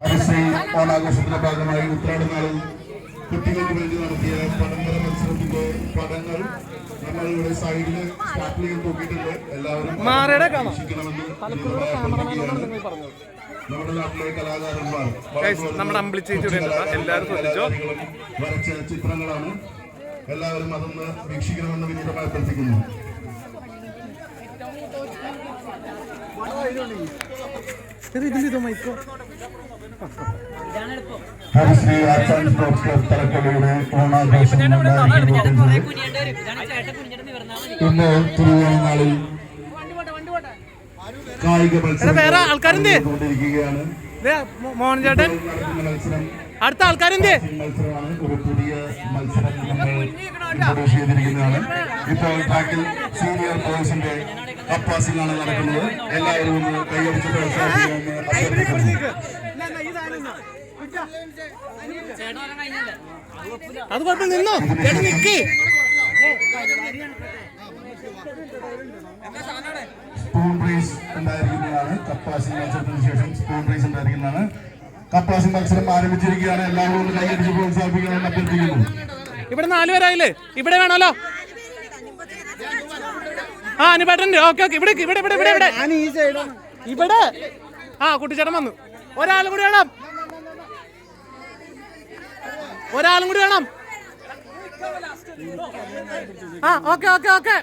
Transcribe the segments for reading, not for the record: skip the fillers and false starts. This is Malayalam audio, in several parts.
ഹരിശ്രീ ഓണാഘോഷത്തിന്റെ ഭാഗമായി ഉത്രാടനാളിൽ കുട്ടികൾക്ക് വേണ്ടി നടത്തിയ പടംവര മത്സരത്തിന്റെ പടങ്ങൾ നമ്മൾ ഇവിടെ സൈഡില് സ്റ്റാപ്പിലേക്ക് തൂക്കിയിട്ടുണ്ട്. എല്ലാവരും നമ്മുടെ നാട്ടിലെ കലാകാരന്മാർ വരച്ച ചിത്രങ്ങളാണ്. എല്ലാവരും അതൊന്ന് വീക്ഷിക്കണമെന്ന് വിനീതമായി അഭ്യർത്ഥിക്കുന്നു. ഹരിശ്രീ ആർട്സ് ആൻഡ് സ്പോർട്സ് ക്ലബ് തലക്കലയുടെ ഓണാഘോഷം ഇന്ന് തിരുവോണനാളിൽ കായിക മത്സരം കൊണ്ടിരിക്കുകയാണ്. അടുത്ത ആൾക്കാരെന്തേ മത്സരമാണ്. ഒരു പുതിയ മത്സരം നമ്മൾ ഇൻട്രൊഡ്യൂസ് ചെയ്തിരിക്കുന്നതാണ്. ഇപ്പോൾ ട്രാക്കിൽ സീനിയർ ബോയ്സിന്റെ കപ്പാസിംഗ് ആണ് നടക്കുന്നത്. എല്ലാവരും ഒന്ന് കൈയടിച്ച് പ്രോത്സാഹിപ്പിക്കുമെന്ന് അഭ്യർത്ഥിക്കുന്നു. അത് കുഴപ്പം നിന്നോ നിക്ക്. സ്പൂൺ റേസ് ഉണ്ടായിരിക്കുന്നതാണ്. കപ്പാസിംഗ് മത്സരത്തിന് ശേഷം സ്പൂൺ റേസ് ഉണ്ടായിരിക്കുന്നതാണ്. കപ്പാസിംഗ് മത്സരം ആരംഭിച്ചിരിക്കുകയാണ്. എല്ലാവരും ഒന്ന് കൈയടിച്ച് പ്രോത്സാഹിപ്പിക്കണമെന്ന് അഭ്യർത്ഥിക്കുന്നു. ഇവിടെ 4 പേരായില്ലേ? ഇവിടെ വേണമല്ലോ. ആ അനുപേട്ടൻ്റെ ഓക്കെ ഓക്കെ. ഇവിടെ ഇവിടെ ഇവിടെ ഇവിടെ ഇവിടെ ഇവിടെ ആ കുട്ടിച്ചേട്ടൻ വന്നു. ഒരാളും കൂടി വേണം. ആ ഓക്കെ ഓക്കെ ഓക്കെ.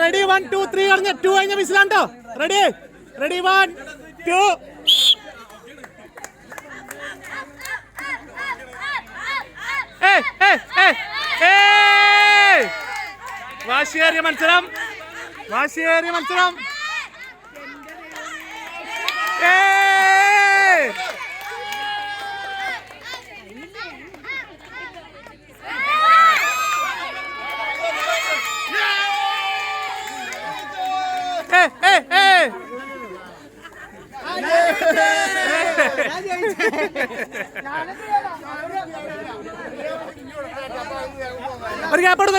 റെഡി 1 2 3 കഴിഞ്ഞ 2 കഴിഞ്ഞ വിസിലാണ്ടോ. റെഡി 1 2. വാശിയേറിയ മത്സരം. ഒരു ഗ്യാപ്പോട്